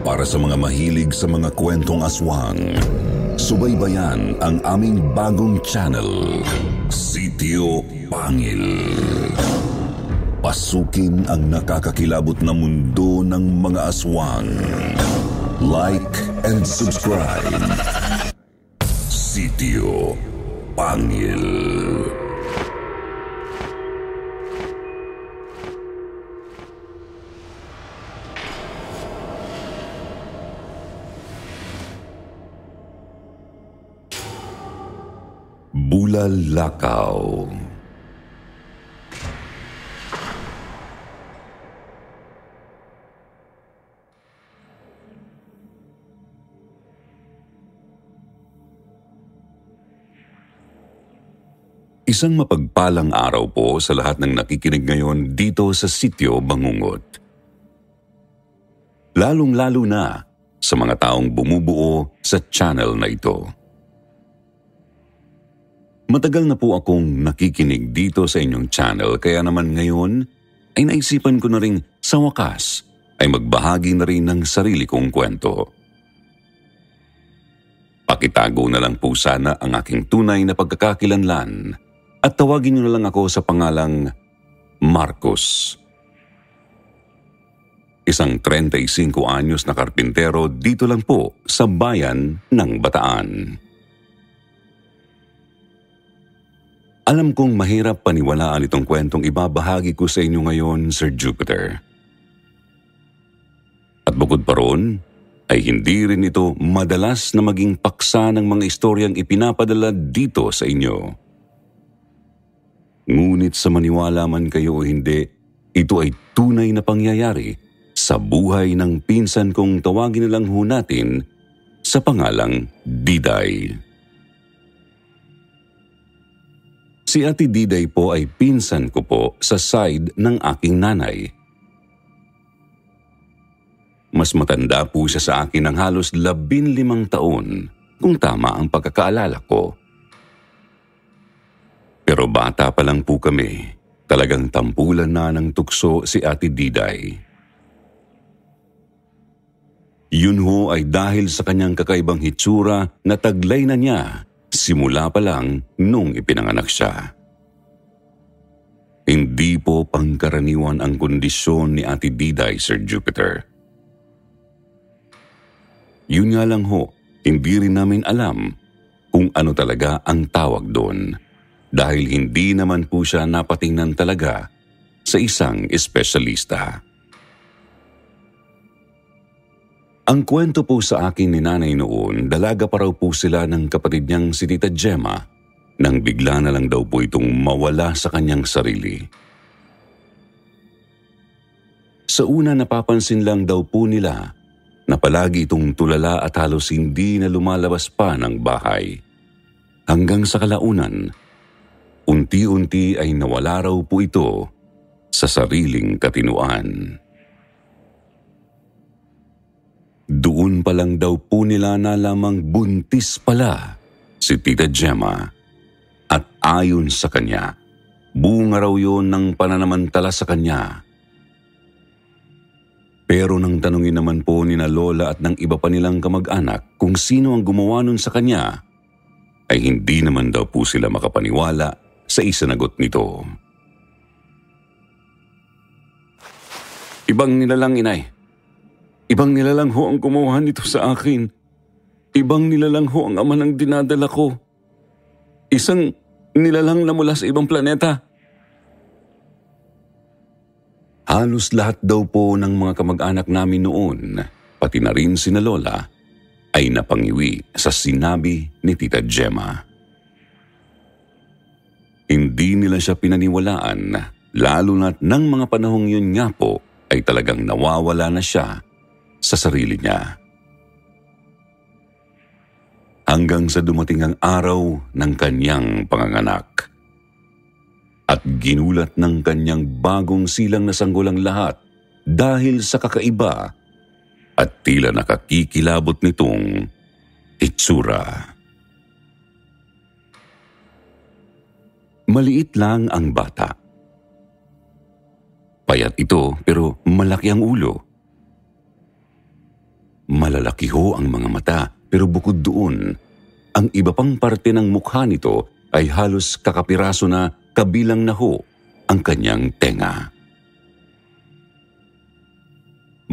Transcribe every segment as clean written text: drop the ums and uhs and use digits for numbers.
Para sa mga mahilig sa mga kwentong aswang, subaybayan ang aming bagong channel, Sitio Pangil. Pasukin ang nakakakilabot na mundo ng mga aswang. Like and subscribe. Sitio Pangil. Bulalakaw. Isang mapagpalang araw po sa lahat ng nakikinig ngayon dito sa Sitio Bangungot. Lalong-lalo na sa mga taong bumubuo sa channel na ito. Matagal na po akong nakikinig dito sa inyong channel, kaya naman ngayon ay naisipan ko na ring sa wakas ay magbahagi na rin ng sarili kong kwento. Pakitago na lang po sana ang aking tunay na pagkakakilanlan at tawagin niyo na lang ako sa pangalang Marcos. Isang 35 anyos na karpintero dito lang po sa bayan ng Bataan. Alam kong mahirap paniwalaan itong kwentong ibabahagi ko sa inyo ngayon, Sir Jupiter. At bukod pa ron, ay hindi rin ito madalas na maging paksa ng mga istoryang ipinapadala dito sa inyo. Ngunit sa maniwala man kayo o hindi, ito ay tunay na pangyayari sa buhay ng pinsan kong tawagin na lang ho natin sa pangalang Diday. Si Ate Diday po ay pinsan ko po sa side ng aking nanay. Mas matanda po siya sa akin ng halos 15 taon, kung tama ang pagkakaalala ko. Pero bata pa lang po kami, talagang tampulan na ng tukso si Ate Diday. Yun ho ay dahil sa kanyang kakaibang hitsura na taglay na niya simula pa lang nung ipinanganak siya. Hindi po pangkaraniwan ang kondisyon ni Ate Diday, Sir Jupiter. Yun nga lang ho, hindi rin namin alam kung ano talaga ang tawag doon dahil hindi naman po siya napatingnan talaga sa isang espesyalista. Ang kwento po sa akin ni nanay noon, dalaga pa raw po sila ng kapatid niyang si Tita Gemma nang bigla na lang daw po itong mawala sa kanyang sarili. Sa una napapansin lang daw po nila na palagi itong tulala at halos hindi na lumalabas pa ng bahay. Hanggang sa kalaunan, unti-unti ay nawala raw po ito sa sariling katinuan. Doon pa lang daw po nila nalamang buntis pala si Tita Gemma. At ayon sa kanya, bunga raw yun ng pananamantala sa kanya. Pero nang tanungin naman po ni na Lola at ng iba pa nilang kamag-anak kung sino ang gumawa nun sa kanya, ay hindi naman daw po sila makapaniwala sa isinagot nito. Ibang nilalang, inay. Ibang nilalang ho ang gumawa nito sa akin. Ibang nilalang ho ang ama ng dinadala ko. Isang nilalang na mula sa ibang planeta. Halos lahat daw po ng mga kamag-anak namin noon, pati na rin sina Lola, ay napangiwi sa sinabi ni Tita Gemma. Hindi nila siya pinaniwalaan, lalo na't ng mga panahong yun nga po ay talagang nawawala na siya sa sarili niya. Hanggang sa dumating ang araw ng kanyang panganganak. At ginulat ng kanyang bagong silang na sanggol ang lahat dahil sa kakaiba at tila nakakikilabot nitong itsura. Maliit lang ang bata. Payat ito pero malaki ang ulo. Malalaki ho ang mga mata, pero bukod doon, ang iba pang parte ng mukha nito ay halos kakapiraso na, kabilang na ho ang kanyang tenga.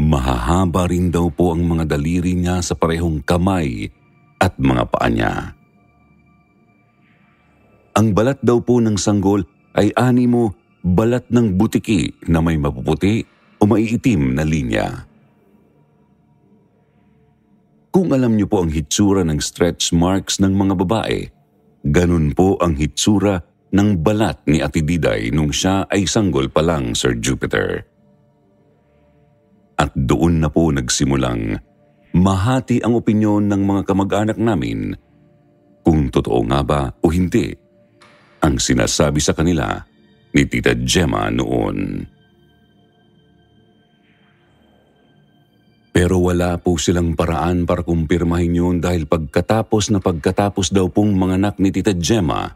Mahahaba rin daw po ang mga daliri niya sa parehong kamay at mga paa niya. Ang balat daw po ng sanggol ay animo balat ng butiki na may mapuputi o maiitim na linya. Kung alam niyo po ang hitsura ng stretch marks ng mga babae, ganun po ang hitsura ng balat ni Ate Diday nung siya ay sanggol pa lang, Sir Jupiter. At doon na po nagsimulang mahati ang opinyon ng mga kamag-anak namin kung totoo nga ba o hindi ang sinasabi sa kanila ni Tita Gemma noon. Pero wala po silang paraan para kumpirmahin yun dahil pagkatapos daw pong manganak ni Tita Gemma,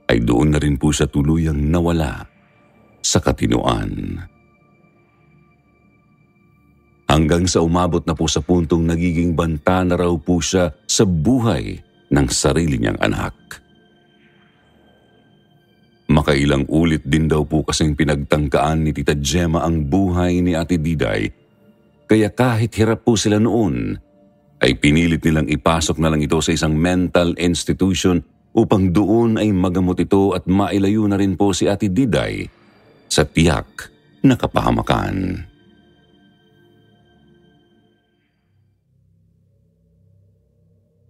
ay doon na rin po siya tuluyang nawala sa katinuan. Hanggang sa umabot na po sa puntong nagiging banta na raw po siya sa buhay ng sarili niyang anak. Makailang ulit din daw po kasing pinagtangkaan ni Tita Gemma ang buhay ni Ate Diday, kaya kahit hirap po sila noon, ay pinilit nilang ipasok na lang ito sa isang mental institution upang doon ay magamot ito at mailayo na rin po si Ate Diday sa tiyak na kapahamakan.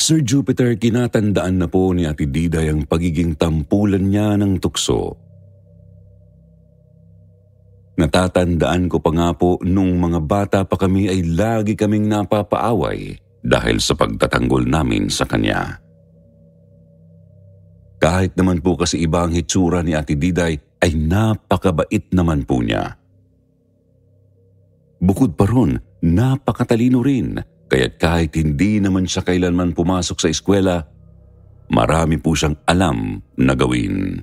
Sir Jupiter, kinatandaan na po ni Ate Diday ang pagiging tampulan niya ng tukso. Natatandaan ko pa nga po nung mga bata pa kami ay lagi kaming napapaaway dahil sa pagtatanggol namin sa kanya. Kahit naman po kasi iba ang hitsura ni Ate Diday ay napakabait naman po niya. Bukod pa ron, napakatalino rin, kaya't kahit hindi naman siya kailanman pumasok sa eskwela, marami po siyang alam na gawin.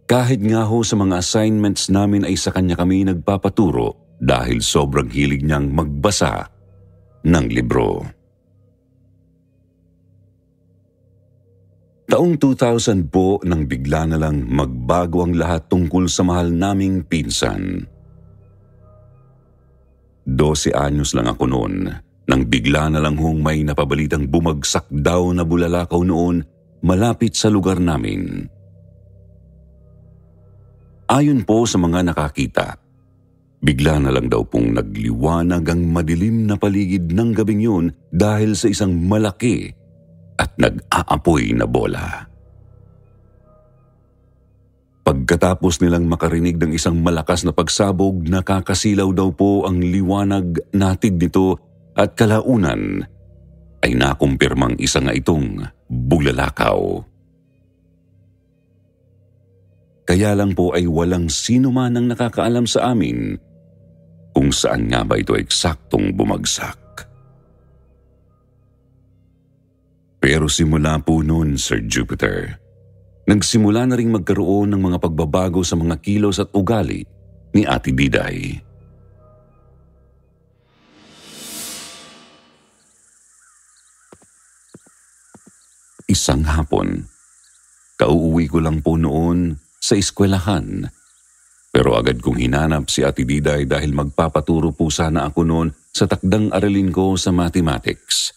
Kahit nga ho sa mga assignments namin ay sa kanya kami nagpapaturo dahil sobrang hilig niyang magbasa ng libro. Taong 2000 po nang bigla na lang magbago ang lahat tungkol sa mahal naming pinsan. 12 anyos lang ako noon nang bigla na lang hong may napabalitang bumagsak daw na bulalakaw noon malapit sa lugar namin. Ayon po sa mga nakakita, bigla na lang daw pong nagliwanag ang madilim na paligid ng gabing yun dahil sa isang malaki at nag-aapoy na bola. Pagkatapos nilang makarinig ng isang malakas na pagsabog, nakakasilaw daw po ang liwanag natin nito at kalaunan ay nakumpirmang isa nga itong bulalakaw. Kaya lang po ay walang sino man ang nakakaalam sa amin kung saan nga ba ito eksaktong bumagsak. Pero simula po noon, Sir Jupiter, nagsimula na ring magkaroon ng mga pagbabago sa mga kilos at ugali ni Ate Diday. Isang hapon, kauuwi ko lang po noon sa eskwelahan, pero agad kong hinanap si Ate Diday dahil magpapaturo po sana ako noon sa takdang aralin ko sa mathematics.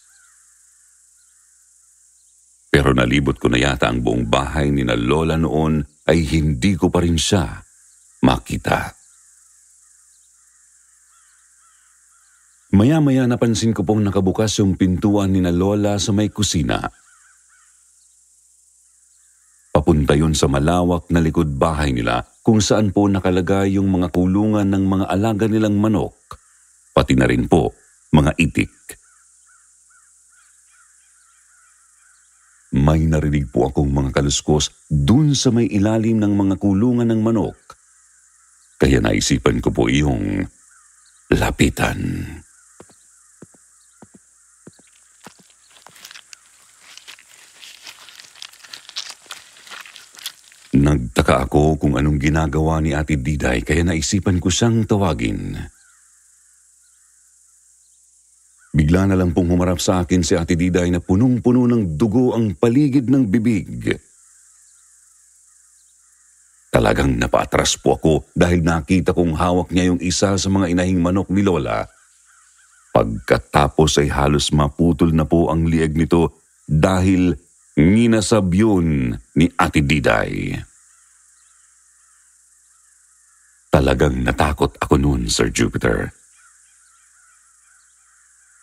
Pero nalibot ko na yata ang buong bahay ni na Lola noon ay hindi ko pa rin siya makita. Maya-maya napansin ko pong nakabukas yung pintuan ni na Lola sa may kusina. Papunta yun sa malawak na likod bahay nila kung saan po nakalagay yung mga kulungan ng mga alaga nilang manok, pati na rin po mga itik. May narinig po akong mga kaluskos dun sa may ilalim ng mga kulungan ng manok, kaya naisipan ko po iyong lapitan. Nagtaka ako kung anong ginagawa ni Ate Diday kaya naisipan ko siyang tawagin. Bigla na lang pong humarap sa akin si Ate Diday na punong-puno ng dugo ang paligid ng bibig. Talagang napaatras po ako dahil nakita kong hawak niya yung isa sa mga inahing manok ni Lola. Pagkatapos ay halos maputol na po ang lieg nito dahil ninasab yun ni Ate Diday. Talagang natakot ako noon, Sir Jupiter.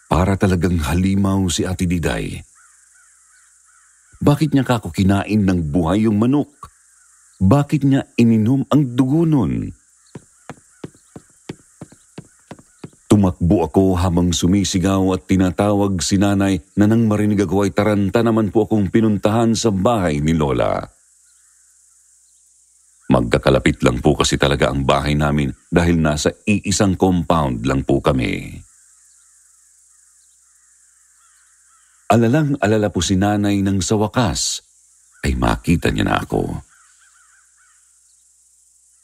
Para talagang halimaw si Ate Diday. Bakit niya kako kinain ng buhay yung manok? Bakit niya ininom ang dugo nun? Tumakbo ako habang sumisigaw at tinatawag si nanay na nang marinig ako ay taranta naman po akong pinuntahan sa bahay ni Lola. Magkakalapit lang po kasi talaga ang bahay namin dahil nasa iisang compound lang po kami. Alalang-alala po si nanay nang sa wakas ay makita niya na ako.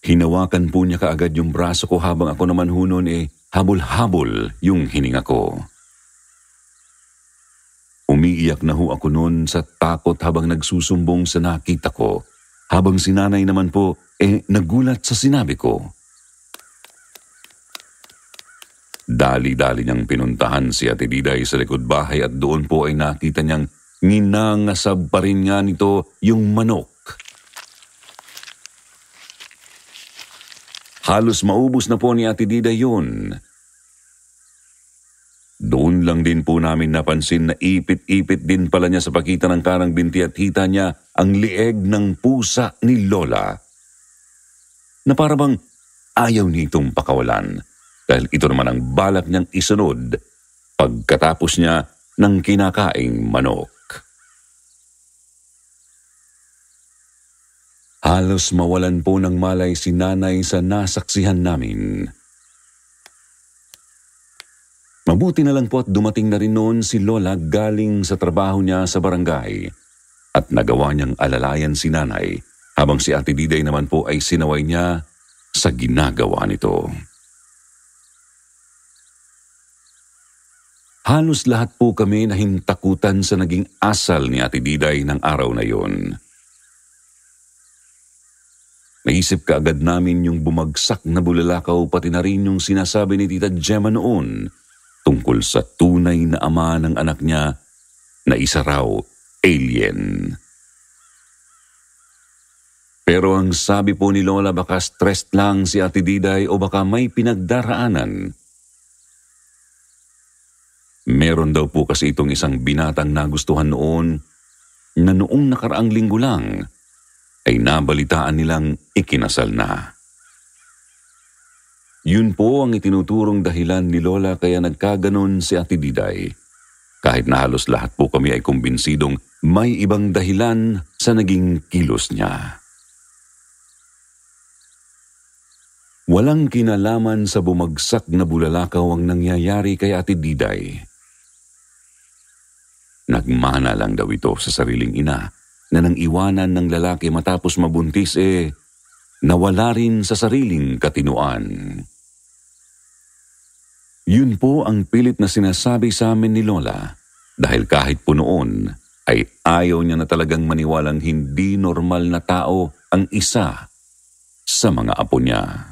Hinawakan po niya kaagad yung braso ko habang ako naman hunon habol-habol yung hininga ko. Umiiyak na ho ako noon sa takot habang nagsusumbong sa nakita ko, habang si nanay naman po nagulat sa sinabi ko. Dali-dali niyang pinuntahan si Ate Diday sa likod bahay at doon po ay nakita niyang ninangasab pa rin nga nito yung manok. Halos maubos na po ni Ate Diday yun. Doon lang din po namin napansin na ipit-ipit din pala niya sa pagitan ng karang binti at hita niya ang lieg ng pusa ni Lola. Na parabang ayaw nitong pakawalan dahil ito naman ang balak niyang isunod pagkatapos niya ng kinakaing manok. Halos mawalan po ng malay si nanay sa nasaksihan namin. Mabuti na lang po at dumating na rin noon si Lola galing sa trabaho niya sa barangay at nagawa niyang alalayan si nanay habang si Ate Diday naman po ay sinaway niya sa ginagawa nito. Halos lahat po kami nahintakutan sa naging asal ni Ate Diday ng araw na yon. Naisip kaagad namin yung bumagsak na bulalakaw pati na rin yung sinasabi ni Tita Gemma noon tungkol sa tunay na ama ng anak niya na isa raw alien. Pero ang sabi po ni Lola baka stressed lang si Ate Diday o baka may pinagdaraanan. Meron daw po kasi itong isang binatang nagustuhan noon na noong nakaraang linggo lang ay nabalitaan nilang ikinasal na. Yun po ang itinuturong dahilan ni Lola kaya nagkaganon si Ate Diday. Kahit na halos lahat po kami ay kumbinsidong may ibang dahilan sa naging kilos niya. Walang kinalaman sa bumagsak na bulalakaw ang nangyayari kay Ate Diday. Nagmana lang daw ito sa sariling ina na nang iwanan ng lalaki matapos mabuntis nawala rin sa sariling katinuan. Yun po ang pilit na sinasabi sa amin ni Lola dahil kahit po noon ay ayaw niya na talagang maniwalang hindi normal na tao ang isa sa mga apo niya.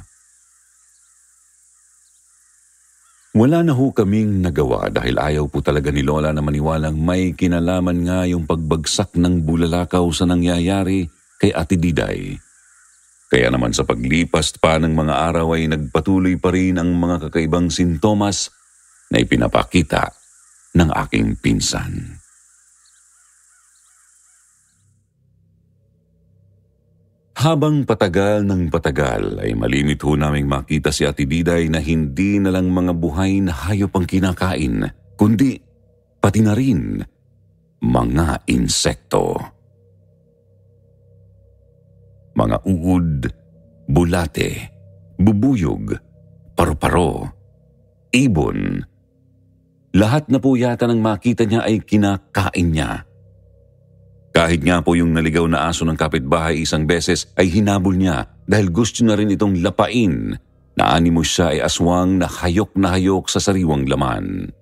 Wala na ho kaming nagawa dahil ayaw po talaga ni Lola na maniwalang may kinalaman nga yung pagbagsak ng bulalakaw sa nangyayari kay Ate Diday. Kaya naman sa paglipas pa ng mga araw ay nagpatuloy pa rin ang mga kakaibang sintomas na ipinapakita ng aking pinsan. Habang patagal ng patagal ay malimit ho naming makita si Ate Diday na hindi na lang mga buhay na hayop ang kinakain, kundi pati na rin mga insekto. Mga uod, bulate, bubuyog, paru-paro, ibon. Lahat na po yata ng makita niya ay kinakain niya. Kahit nga po yung naligaw na aso ng kapitbahay isang beses ay hinabol niya dahil gusto na rin itong lapain na animo siya ay aswang na hayok sa sariwang laman.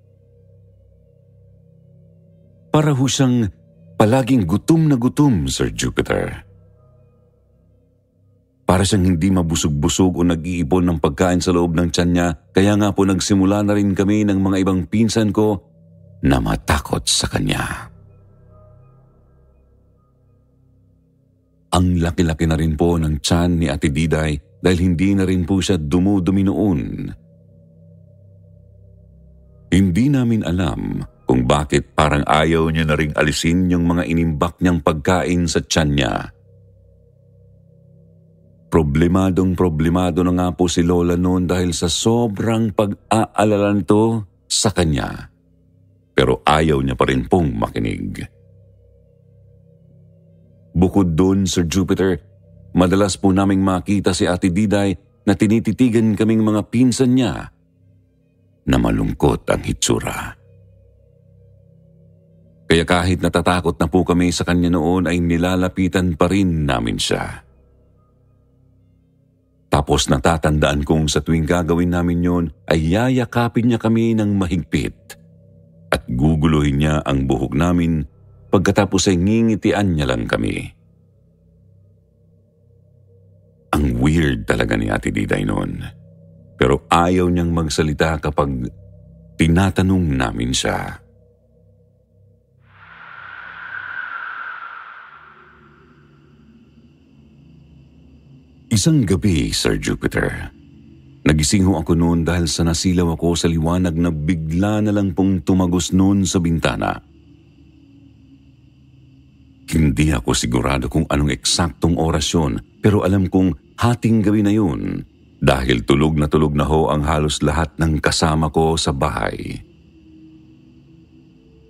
Para ho siyang palaging gutom na gutom, Sir Jupiter. Para siyang hindi mabusog-busog o nag-iipon ng pagkain sa loob ng tiyan niya, kaya nga po nagsimula na rin kami ng mga ibang pinsan ko na matakot sa kanya. Ang laki-laki na rin po ng tiyan ni Ate Diday dahil hindi na rin po siya dumudumi noon. Hindi namin alam kung bakit parang ayaw niya na ring alisin yung mga inimbak niyang pagkain sa tiyan niya. Problemado na nga po si Lola noon dahil sa sobrang pag-aalala nito sa kanya. Pero ayaw niya pa rin pong makinig. Bukod doon, Sir Jupiter, madalas po naming makita si Ate Diday na tinititigan kaming mga pinsan niya na malungkot ang hitsura. Kaya kahit natatakot na po kami sa kanya noon ay nilalapitan pa rin namin siya. Tapos natatandaan kong sa tuwing gagawin namin yon ay yayakapin niya kami ng mahigpit at guguluhin niya ang buhok namin pagkatapos ay ngingitian niya lang kami. Ang weird talaga ni Ate Diday noon, pero ayaw niyang magsalita kapag tinatanong namin siya. Isang gabi, Sir Jupiter, nagising ho ako noon dahil sa nasilaw ako sa liwanag na bigla na lang pong tumagos noon sa bintana. Hindi ako sigurado kung anong eksaktong oras yun, pero alam kong hating gabi na yun dahil tulog na ho ang halos lahat ng kasama ko sa bahay.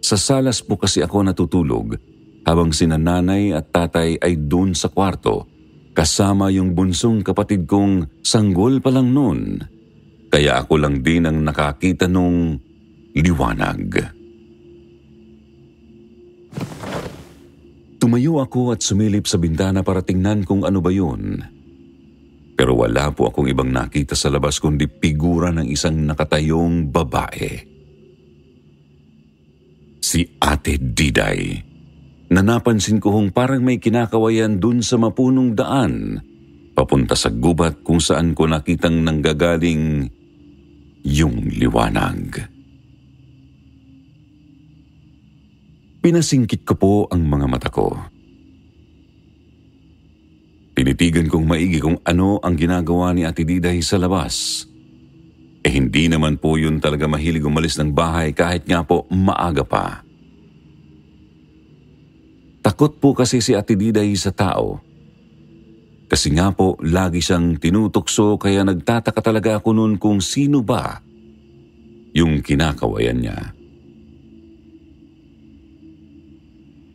Sa salas po kasi ako natutulog habang sina nanay at tatay ay doon sa kwarto kasama yung bunsong kapatid kong sanggol pa lang noon. Kaya ako lang din ang nakakita nung liwanag. Tumayo ako at sumilip sa bintana para tingnan kung ano ba yun. Pero wala po akong ibang nakita sa labas kundi figura ng isang nakatayong babae. Si Ate Diday. Na napansin ko hong parang may kinakawayan dun sa mapunong daan, papunta sa gubat kung saan ko nakitang nanggagaling yung liwanag. Pinasingkit ko po ang mga mata ko. Tinitigan kong maigi kung ano ang ginagawa ni Ate Diday sa labas. Hindi naman po yun talaga mahilig umalis ng bahay kahit nga po maaga pa. Takot po kasi si Ate Diday sa tao. Kasi nga po, lagi siyang tinutokso kaya nagtataka talaga ako noon kung sino ba yung kinakawayan niya.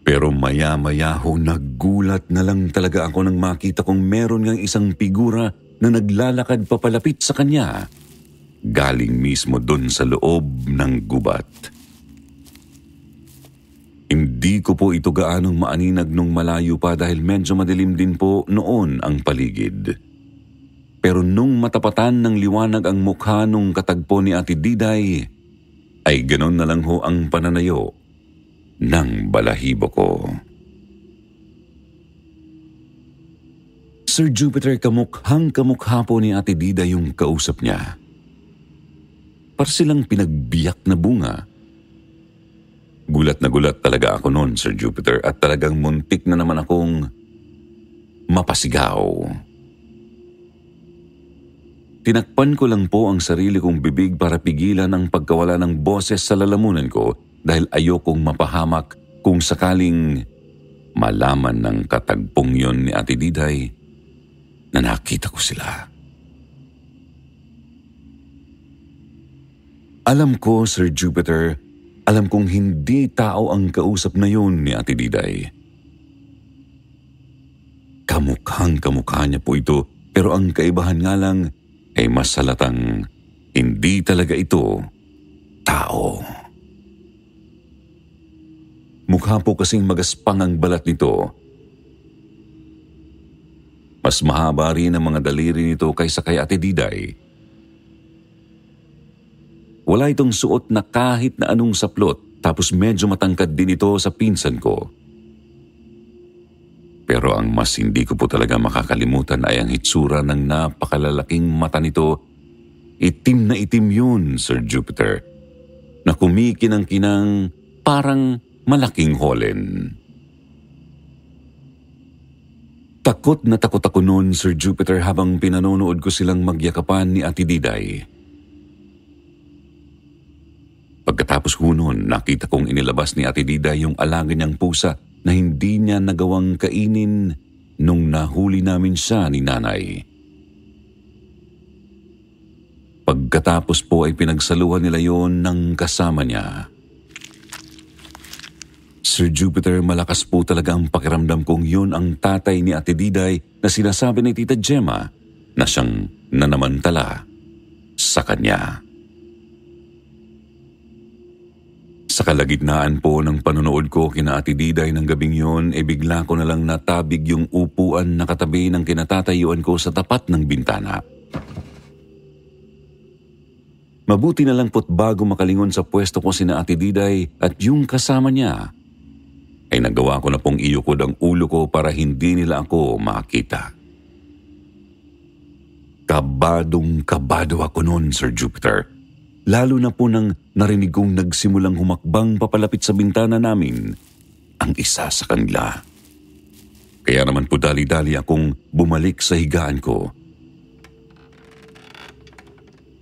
Pero maya-maya ho, naggulat na lang talaga ako nang makita kong meron ngang isang figura na naglalakad papalapit sa kanya, galing mismo doon sa loob ng gubat. Hindi ko po ito gaanong maaninag nung malayo pa dahil medyo madilim din po noon ang paligid. Pero nung matapatan ng liwanag ang mukha nung katagpo ni Ate Diday, ay ganon na lang ho ang pananayo ng balahibo ko. Sir Jupiter, kamukhang-kamukha po ni Ate Diday yung kausap niya. Para silang pinagbiyak na bunga. Gulat na gulat talaga ako noon, Sir Jupiter, at talagang muntik na naman akong mapasigaw. Tinakpan ko lang po ang sarili kong bibig para pigilan ang pagkawala ng boses sa lalamunan ko dahil ayokong mapahamak kung sakaling malaman ng katagpong yon ni Ate Diday na nakita ko sila. Alam ko, Sir Jupiter, alam kong hindi tao ang kausap na yun ni Ate Diday. Kamukhang-kamukha niya po ito, pero ang kaibahan nga lang ay mas halatang hindi talaga ito tao. Mukha po kasing magaspang ang balat nito. Mas mahaba rin ang mga daliri nito kaysa kay Ate Diday. Wala itong suot na kahit na anong saplot tapos medyo matangkad din ito sa pinsan ko. Pero ang mas hindi ko po talaga makakalimutan ay ang hitsura ng napakalalaking mata nito. Itim na itim yun, Sir Jupiter, na kumikinang-kinang parang malaking holen. Takot na takot ako noon, Sir Jupiter, habang pinanonood ko silang magyakapan ni Ate Diday. Pagkatapos ko noon, nakita kong inilabas ni Ate Diday yung alaga niyang pusa na hindi niya nagawang kainin nung nahuli namin siya ni Nanay. Pagkatapos po ay pinagsaluhan nila yon ng kasama niya. Sir Jupiter, malakas po talaga ang pakiramdam kong yun ang tatay ni Ate Diday na sinasabi ni Tita Gemma na siyang nanamantala sa kanya. Sa kalagitnaan po ng panonood ko kina Ate Diday ng gabing yun, bigla ko na lang natabig yung upuan na katabi ng kinatatayuan ko sa tapat ng bintana. Mabuti na lang po't bago makalingon sa pwesto ko sina Ate Diday at yung kasama niya, ay nagawa ko na pong iyukod ang ulo ko para hindi nila ako makita. Kabadong-kabado ako noon, Sir Jupiter. Lalo na po nang narinig kong nagsimulang humakbang papalapit sa bintana namin ang isa sa kanila. Kaya naman po dali-dali akong bumalik sa higaan ko.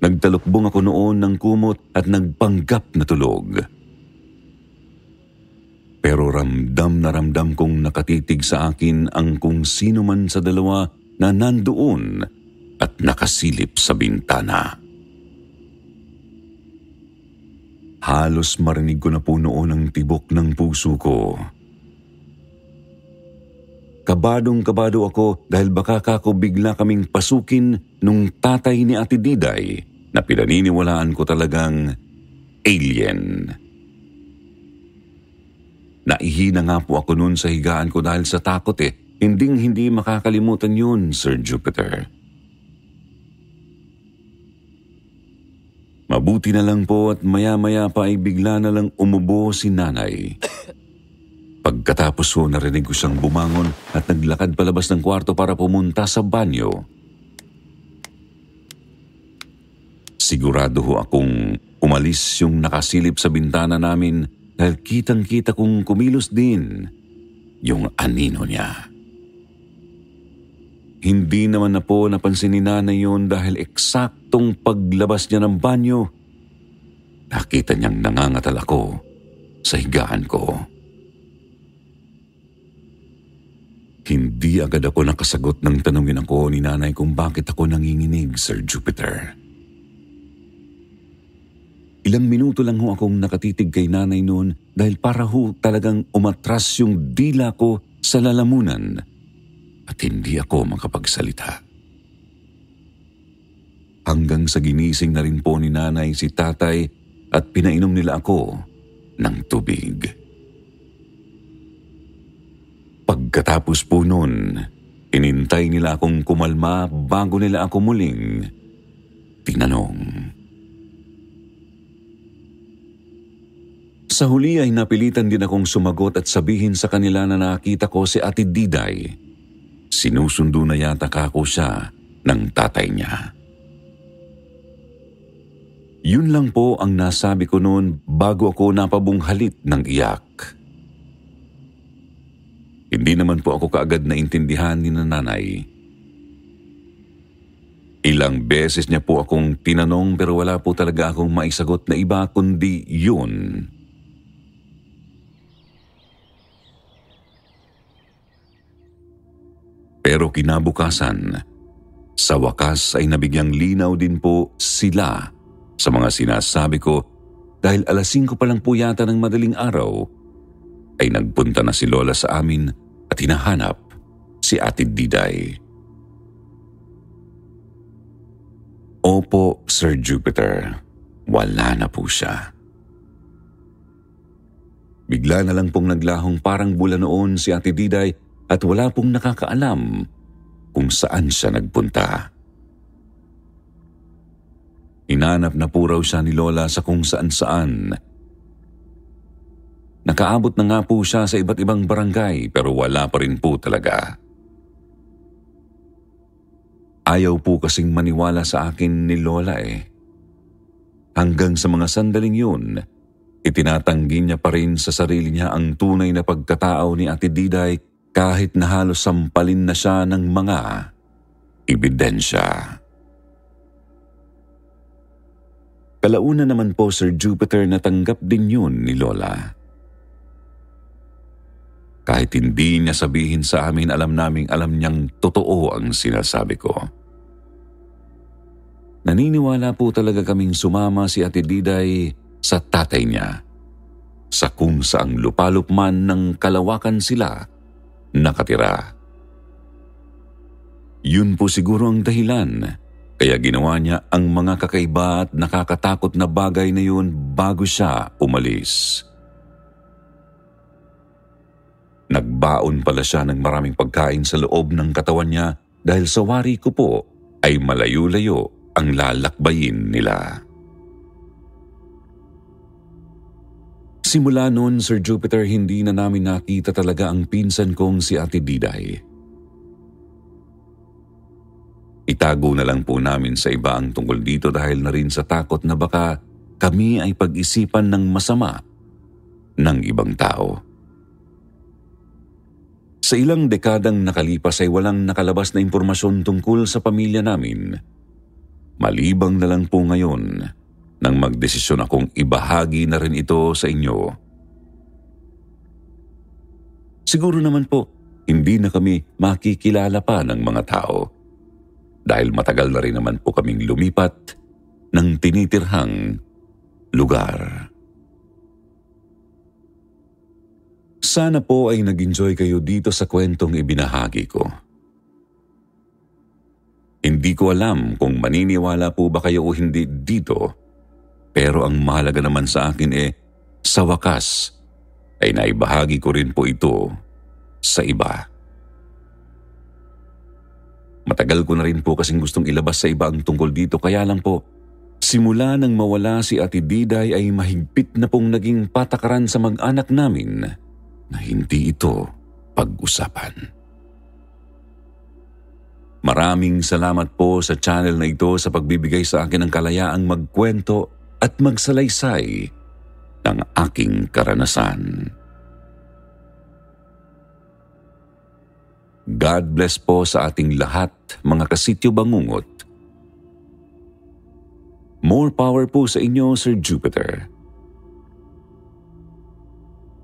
Nagtalukbong ako noon ng kumot at nagpanggap na tulog. Pero ramdam na ramdam kong nakatitig sa akin ang kung sino man sa dalawa na nandoon at nakasilip sa bintana. Halos marinig ko na po noon ang tibok ng puso ko. Kabadong-kabado ako dahil baka kako bigla kaming pasukin nung tatay ni Ate Diday na pinaniniwalaan ko talagang alien. Naihina nga po ako noon sa higaan ko dahil sa takot Hinding-hindi makakalimutan yun, Sir Jupiter. Mabuti na lang po at maya-maya pa ay bigla na lang umubo si Nanay. Pagkatapos po narinig ko siyang bumangon at naglakad palabas ng kwarto para pumunta sa banyo. Sigurado ho akong umalis yung nakasilip sa bintana namin dahil kitang-kita kong kumilos din yung anino niya. Hindi naman na po napansin ni Nanay yun dahil eksaktong paglabas niya ng banyo, nakita niyang nangangatal ako sa higaan ko. Hindi agad ako nakasagot nang tanungin ako ni Nanay kung bakit ako nanginginig, Sir Jupiter. Ilang minuto lang ho akong nakatitig kay Nanay noon dahil para ho talagang umatras yung dila ko sa lalamunan at hindi ako makapagsalita. Hanggang sa ginising na rin po ni Nanay si Tatay at pinainom nila ako ng tubig. Pagkatapos po noon, inintay nila akong kumalma bago nila ako muling tinanong. Sa huli ay napilitan din akong sumagot at sabihin sa kanila na nakita ko si Ate Diday. Sinusundo na yata kako siya ng tatay niya. Yun lang po ang nasabi ko noon bago ako napabunghalit ng iyak. Hindi naman po ako kaagad naintindihan ni Nanay. Ilang beses niya po akong tinanong pero wala po talaga akong maisagot na iba kundi yun. Pero kinabukasan, sa wakas ay nabigyang linaw din po sila sa mga sinasabi ko dahil 5:00 pa lang po yata ng madaling araw ay nagpunta na si Lola sa amin at hinahanap si Ate Diday. Opo, Sir Jupiter, wala na po siya. Bigla na lang pong naglahong parang bula noon si Ate Diday at wala pong nakakaalam kung saan siya nagpunta. Hinanap na po raw siya ni Lola sa kung saan-saan. Nakaabot na nga po siya sa iba't ibang barangay pero wala pa rin po talaga. Ayaw po kasing maniwala sa akin ni Lola Hanggang sa mga sandaling yun, itinatanggi niya pa rin sa sarili niya ang tunay na pagkatao ni Ate Diday kahit na halos sampalin na siya ng mga ebidensya. Kalaunan naman po, Sir Jupiter, natanggap din yun ni Lola. Kahit hindi niya sabihin sa amin, alam niyang totoo ang sinasabi ko. Naniniwala po talaga kaming sumama si Ate Diday sa tatay niya, sa kung saang lupalop man ng Kalawakan sila nakatira. Yun po siguro ang dahilan kaya ginawa niya ang mga kakaiba at nakakatakot na bagay na yun bago siya umalis. Nagbaon pala siya ng maraming pagkain sa loob ng katawan niya dahil sa wari ko po ay malayo-layo ang lalakbayin nila. Simula noon, Sir Jupiter, hindi na namin nakita talaga ang pinsan kong si Ate Diday. Itago na lang po namin sa iba ang tungkol dito dahil na rin sa takot na baka kami ay pag-isipan ng masama ng ibang tao. Sa ilang dekadang nakalipas ay walang nakalabas na impormasyon tungkol sa pamilya namin. Malibang na lang po ngayon nang magdesisyon akong ibahagi na rin ito sa inyo. Siguro naman po, hindi na kami makikilala pa ng mga tao dahil matagal na rin naman po kaming lumipat ng tinitirhang lugar. Sana po ay nag-enjoy kayo dito sa kwentong ibinahagi ko. Hindi ko alam kung maniniwala po ba kayo o hindi dito, pero ang mahalaga naman sa akin sa wakas ay naibahagi ko rin po ito sa iba. Matagal ko na rin po kasing gustong ilabas sa iba ang tungkol dito, kaya lang po, simula nang mawala si Ate Diday ay mahigpit na pong naging patakaran sa mag-anak namin na hindi ito pag-usapan. Maraming salamat po sa channel na ito sa pagbibigay sa akin ng kalayaang magkwento at magsalaysay ng aking karanasan. God bless po sa ating lahat, mga kasityo bangungot. More power po sa inyo, Sir Jupiter.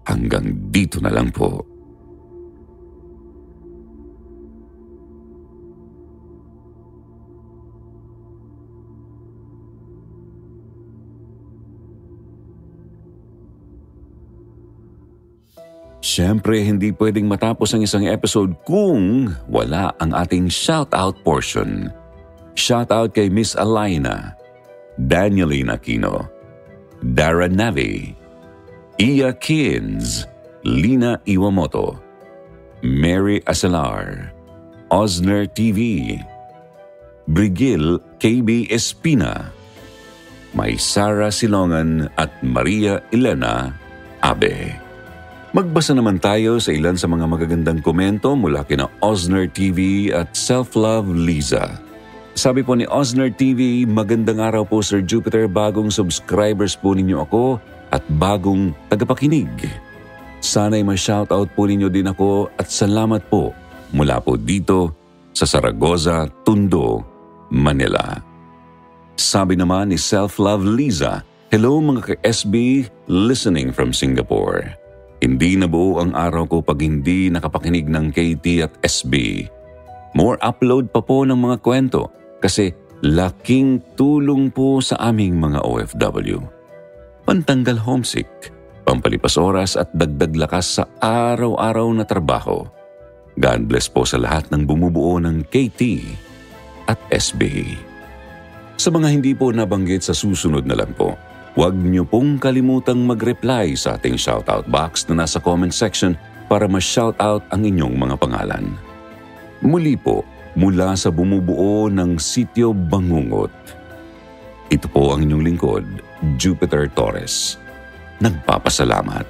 Hanggang dito na lang po. Siyempre, hindi pwedeng matapos ang isang episode kung wala ang ating shoutout portion. Shoutout kay Miss Alaina, Danielina Aquino, Dara Navi, Iya Kins, Lina Iwamoto, Mary Asalar, Osner TV, Brigil KB Espina, May Sara Silongan at Maria Elena Abe. Magbasa naman tayo sa ilan sa mga magagandang komento mula kina Osner TV at Self-Love Liza. Sabi po ni Osner TV, magandang araw po Sir Jupiter, bagong subscribers po ninyo ako at bagong tagapakinig. Sana'y ma-shoutout po ninyo din ako at salamat po mula po dito sa Zaragoza, Tondo, Manila. Sabi naman ni Self-Love Liza, hello mga ka-SB listening from Singapore. Hindi nabuo ang araw ko pag hindi nakapakinig ng KT at SB. More upload pa po ng mga kwento kasi laking tulong po sa aming mga OFW. Pantanggal homesick, pampalipas oras at dagdag lakas sa araw-araw na trabaho. God bless po sa lahat ng bumubuo ng KT at SB. Sa mga hindi po nabanggit sa susunod na lang po, huwag niyo pong kalimutang mag-reply sa ating shoutout box na nasa comment section para ma-shoutout ang inyong mga pangalan. Muli po, mula sa bumubuo ng Sitio Bangungot. Ito po ang inyong lingkod, Jupiter Torres. Nagpapasalamat.